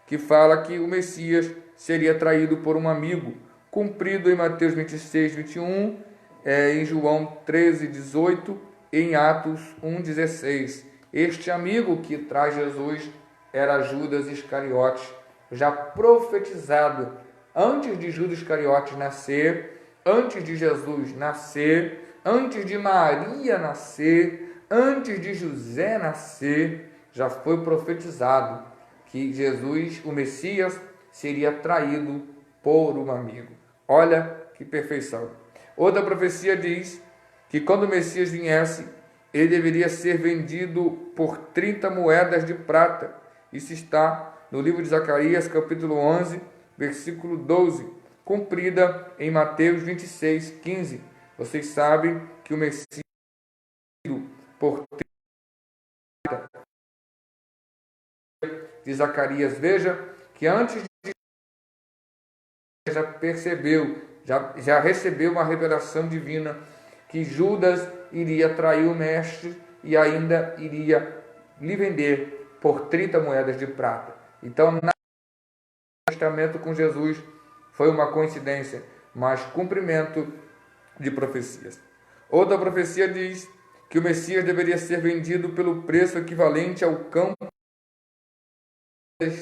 que fala que o Messias seria traído por um amigo. cumprido em Mateus 26, 21, em João 13, 18 e em Atos 1, 16. Este amigo que traz Jesus era Judas Iscariotes, já profetizado antes de Judas Iscariotes nascer, antes de Jesus nascer, antes de Maria nascer, antes de José nascer, já foi profetizado que Jesus, o Messias, seria traído por um amigo. Olha que perfeição. Outra profecia diz que quando o Messias viesse, ele deveria ser vendido por 30 moedas de prata. Isso está no livro de Zacarias, capítulo 11, versículo 12, cumprida em Mateus 26, 15. Vocês sabem que o Messias por 30 de Zacarias, veja que antes de já percebeu, já recebeu uma revelação divina que Judas iria trair o mestre e ainda iria lhe vender por 30 moedas de prata. Então, no testamento com Jesus foi uma coincidência, mas cumprimento de profecias. Outra profecia diz que o Messias deveria ser vendido pelo preço equivalente ao campo,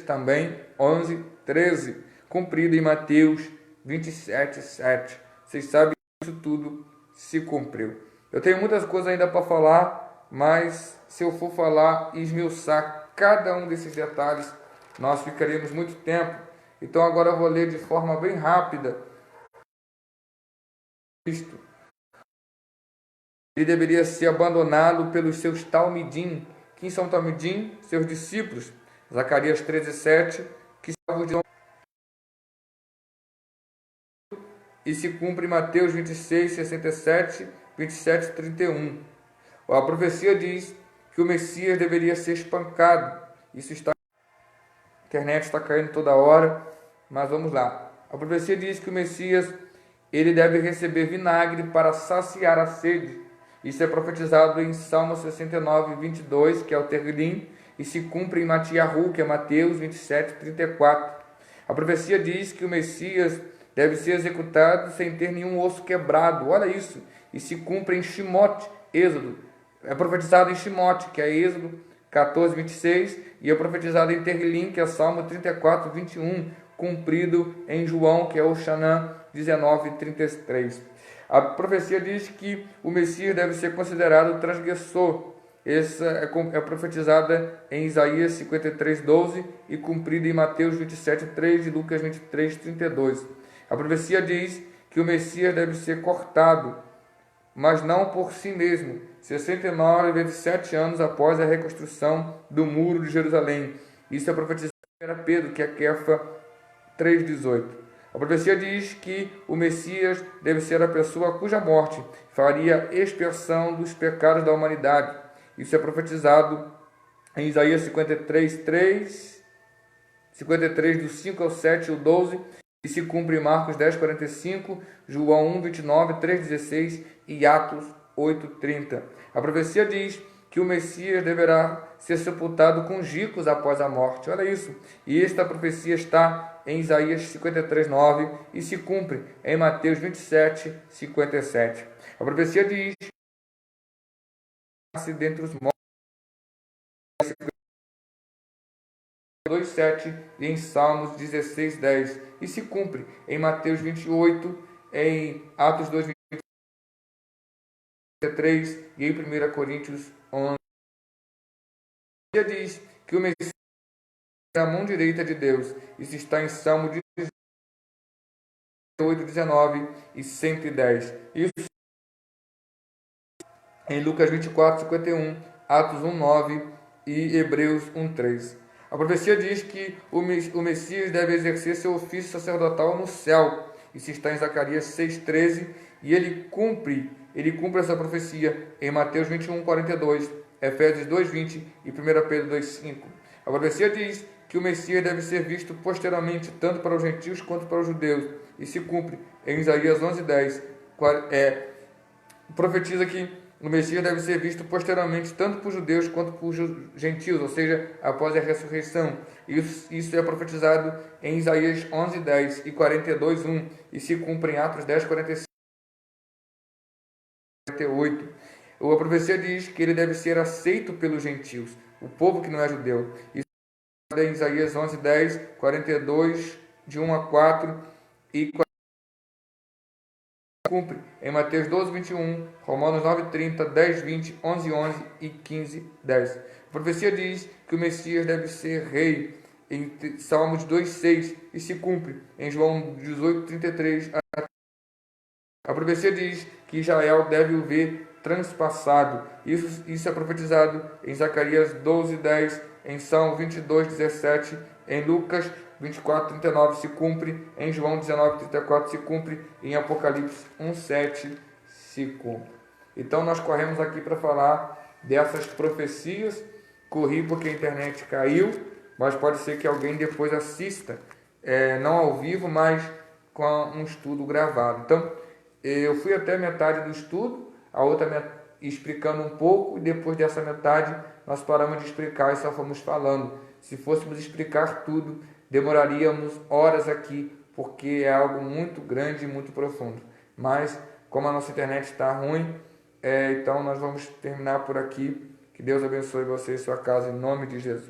também 11, 13, cumprido em Mateus 27, 7. Vocês sabem que isso tudo se cumpriu. Eu tenho muitas coisas ainda para falar, mas se eu for falar e esmiuçar cada um desses detalhes, nós ficaríamos muito tempo. Então agora eu vou ler de forma bem rápida. Ele deveria ser abandonado pelos seus talmidim. Quem são talmidim? Seus discípulos. Zacarias 13, 7, que e se cumpre em Mateus 26, 67, 27, 31. A profecia diz que o Messias deveria ser espancado. Isso está... A internet está caindo toda hora, mas vamos lá. A profecia diz que o Messias ele deve receber vinagre para saciar a sede. Isso é profetizado em Salmo 69, 22, que é o Terlim, e se cumpre em Matiahu, que é Mateus 27, 34. A profecia diz que o Messias deve ser executado sem ter nenhum osso quebrado. Olha isso. E se cumpre em Shimote, Êxodo. É profetizado em Shimote, que é Êxodo 14, 26. E é profetizado em Terlim, que é Salmo 34, 21. Cumprido em João, que é Oxanã 19, 33. A profecia diz que o Messias deve ser considerado transgressor. Essa é profetizada em Isaías 53, 12 e cumprida em Mateus 27, 3 e Lucas 23, 32. A profecia diz que o Messias deve ser cortado, mas não por si mesmo, 69 vezes 7 anos após a reconstrução do muro de Jerusalém. Isso é profetizado em 1 Pedro, que é Kefa 3,18. A profecia diz que o Messias deve ser a pessoa cuja morte faria expiação dos pecados da humanidade. Isso é profetizado em Isaías 53, 3, 53 do 5 ao 7 e o 12, e se cumpre em Marcos 10, 45, João 1, 29, 3, 16 e Atos 8, 30. A profecia diz que o Messias deverá ser sepultado com gicos após a morte. Olha isso. E esta profecia está em Isaías 53, 9 e se cumpre em Mateus 27, 57. A profecia diz que dentre os mortos 2:7 e em Salmos 16:10 e se cumpre em Mateus 28, em Atos 2:23 e em 1 Coríntios 11. A Bíblia diz que o Messias é a mão direita de Deus. Isso está em Salmo 18, 19 e 110. Isso em Lucas 24, 51, Atos 1, 9 e Hebreus 1, 3. A profecia diz que o Messias deve exercer seu ofício sacerdotal no céu. Isso está em Zacarias 6, 13 e ele cumpre essa profecia em Mateus 21, 42, Efésios 2, 20 e 1 Pedro 2, 5. A profecia diz que o Messias deve ser visto posteriormente tanto para os gentios quanto para os judeus e se cumpre em Isaías 11, 10. Profetiza que o Messias deve ser visto posteriormente tanto por judeus quanto por gentios, ou seja, após a ressurreição. Isso é profetizado em Isaías 11:10 e 42:1 e se cumpre em Atos 10:45 e 48. A profecia diz que ele deve ser aceito pelos gentios, o povo que não é judeu. Isso é em Isaías 11:10, 42, de 1 a 4 e cumpre em Mateus 12:21, Romanos 9:30, 10:20, 11:11 e 15:10. A profecia diz que o Messias deve ser rei em Salmos 2:6 e se cumpre em João 18:33. A profecia diz que Israel deve o ver transpassado. Isso é profetizado em Zacarias 12:10, em Salmo 22:17, em Lucas 24:39 se cumpre, em João 19:34 se cumpre, em Apocalipse 1:7 se cumpre. Então nós corremos aqui para falar dessas profecias. Corri porque a internet caiu, mas pode ser que alguém depois assista, não ao vivo, mas com um estudo gravado. Então, eu fui até a metade do estudo, a outra explicando um pouco, e depois dessa metade nós paramos de explicar e só fomos falando. Se fôssemos explicar tudo, demoraríamos horas aqui, porque é algo muito grande e muito profundo. Mas, como a nossa internet está ruim, então nós vamos terminar por aqui. Que Deus abençoe você e sua casa, em nome de Jesus.